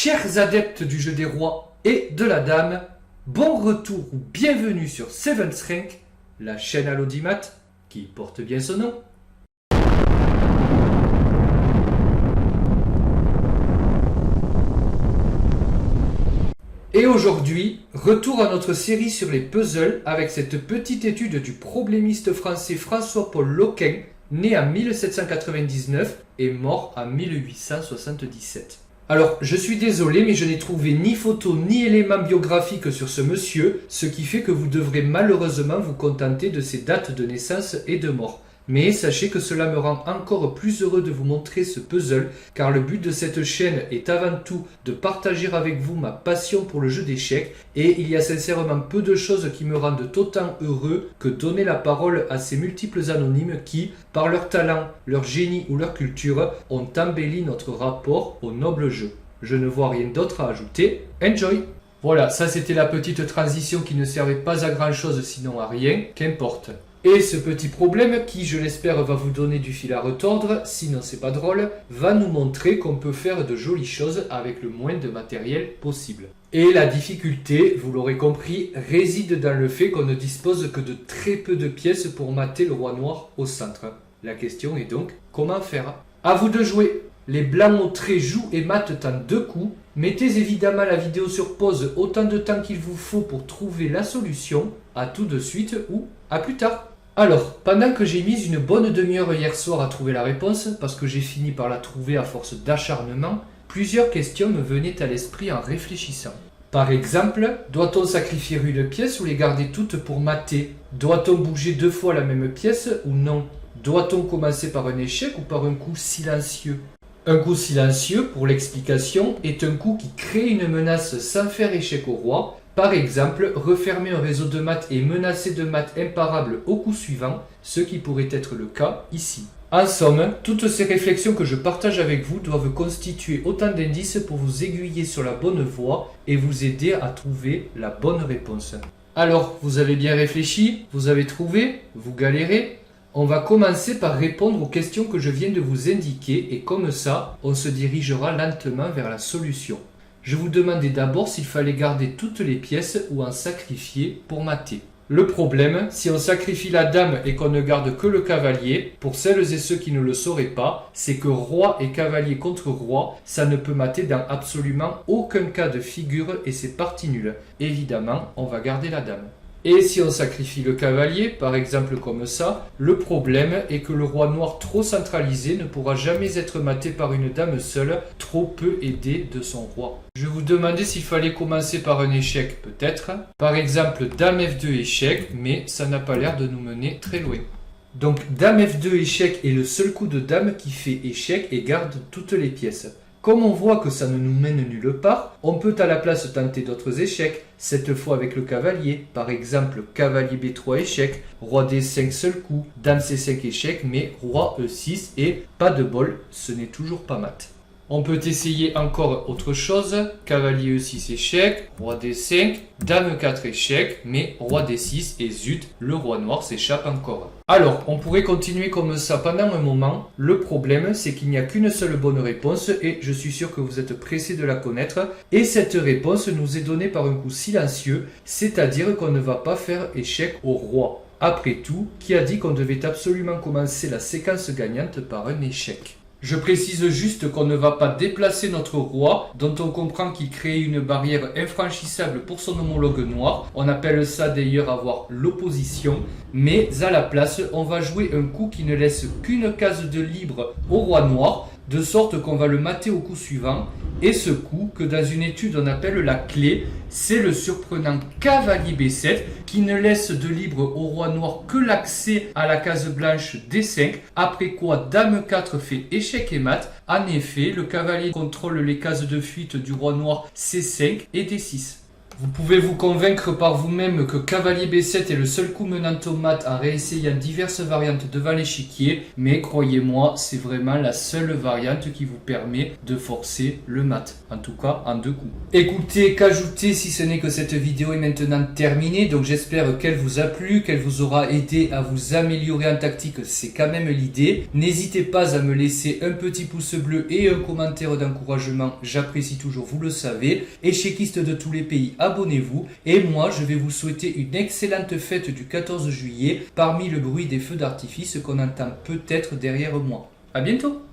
Chers adeptes du jeu des rois et de la dame, bon retour ou bienvenue sur Seventh Rank, la chaîne à l'audimat qui porte bien son nom. Et aujourd'hui, retour à notre série sur les puzzles avec cette petite étude du problémiste français François-Paul Loquin, né en 1799 et mort en 1877. Alors, je suis désolé, mais je n'ai trouvé ni photo ni éléments biographiques sur ce monsieur, ce qui fait que vous devrez malheureusement vous contenter de ses dates de naissance et de mort. Mais sachez que cela me rend encore plus heureux de vous montrer ce puzzle, car le but de cette chaîne est avant tout de partager avec vous ma passion pour le jeu d'échecs, et il y a sincèrement peu de choses qui me rendent autant heureux que donner la parole à ces multiples anonymes qui, par leur talent, leur génie ou leur culture, ont embelli notre rapport au noble jeu. Je ne vois rien d'autre à ajouter. Enjoy! Voilà, ça c'était la petite transition qui ne servait pas à grand chose sinon à rien, qu'importe. Et ce petit problème, qui je l'espère va vous donner du fil à retordre, sinon c'est pas drôle, va nous montrer qu'on peut faire de jolies choses avec le moins de matériel possible. Et la difficulté, vous l'aurez compris, réside dans le fait qu'on ne dispose que de très peu de pièces pour mater le roi noir au centre. La question est donc, comment faire? À vous de jouer. Les blancs au trait jouent et matent en 2 coups. Mettez évidemment la vidéo sur pause autant de temps qu'il vous faut pour trouver la solution. À tout de suite ou à plus tard. Alors, pendant que j'ai mis une bonne demi-heure hier soir à trouver la réponse, parce que j'ai fini par la trouver à force d'acharnement, plusieurs questions me venaient à l'esprit en réfléchissant. Par exemple, doit-on sacrifier une pièce ou les garder toutes pour mater? Doit-on bouger 2 fois la même pièce ou non? Doit-on commencer par un échec ou par un coup silencieux? Un coup silencieux, pour l'explication, est un coup qui crée une menace sans faire échec au roi. Par exemple, refermer un réseau de maths et menacer de maths imparables au coup suivant, ce qui pourrait être le cas ici. En somme, toutes ces réflexions que je partage avec vous doivent constituer autant d'indices pour vous aiguiller sur la bonne voie et vous aider à trouver la bonne réponse. Alors, vous avez bien réfléchi? Vous avez trouvé? Vous galérez? On va commencer par répondre aux questions que je viens de vous indiquer et comme ça, on se dirigera lentement vers la solution. Je vous demandais d'abord s'il fallait garder toutes les pièces ou en sacrifier pour mater. Le problème, si on sacrifie la dame et qu'on ne garde que le cavalier, pour celles et ceux qui ne le sauraient pas, c'est que roi et cavalier contre roi, ça ne peut mater dans absolument aucun cas de figure et c'est parti nul. Évidemment, on va garder la dame. Et si on sacrifie le cavalier, par exemple comme ça, le problème est que le roi noir trop centralisé ne pourra jamais être maté par une dame seule, trop peu aidée de son roi. Je vous demandais s'il fallait commencer par un échec, peut-être. Par exemple, dame F2 échec, mais ça n'a pas l'air de nous mener très loin. Donc dame F2 échec est le seul coup de dame qui fait échec et garde toutes les pièces. Comme on voit que ça ne nous mène nulle part, on peut à la place tenter d'autres échecs, cette fois avec le cavalier. Par exemple, cavalier B3 échec, roi D5 seul coup, dame C5 échec, mais roi E6 et pas de bol, ce n'est toujours pas mat. On peut essayer encore autre chose, cavalier E6 échec, roi D5, dame 4 échec, mais roi D6 et zut, le roi noir s'échappe encore. Alors, on pourrait continuer comme ça pendant un moment. Le problème, c'est qu'il n'y a qu'une seule bonne réponse et je suis sûr que vous êtes pressés de la connaître. Et cette réponse nous est donnée par un coup silencieux, c'est-à-dire qu'on ne va pas faire échec au roi. Après tout, qui a dit qu'on devait absolument commencer la séquence gagnante par un échec? Je précise juste qu'on ne va pas déplacer notre roi, dont on comprend qu'il crée une barrière infranchissable pour son homologue noir. On appelle ça d'ailleurs avoir l'opposition. Mais à la place, on va jouer un coup qui ne laisse qu'une case de libre au roi noir, de sorte qu'on va le mater au coup suivant. Et ce coup, que dans une étude on appelle la clé, c'est le surprenant cavalier B7 qui ne laisse de libre au roi noir que l'accès à la case blanche D5, après quoi dame 4 fait échec et mat. En effet, le cavalier contrôle les cases de fuite du roi noir C5 et D6. Vous pouvez vous convaincre par vous-même que cavalier B7 est le seul coup menant au mat en réessayant diverses variantes devant l'échiquier, mais croyez-moi, c'est vraiment la seule variante qui vous permet de forcer le mat, en tout cas en 2 coups. Écoutez, qu'ajouter si ce n'est que cette vidéo est maintenant terminée, donc j'espère qu'elle vous a plu, qu'elle vous aura aidé à vous améliorer en tactique, c'est quand même l'idée. N'hésitez pas à me laisser un petit pouce bleu et un commentaire d'encouragement, j'apprécie toujours, vous le savez. Échequistes de tous les pays, abonnez-vous et moi je vais vous souhaiter une excellente fête du 14 juillet parmi le bruit des feux d'artifice qu'on entend peut-être derrière moi. À bientôt!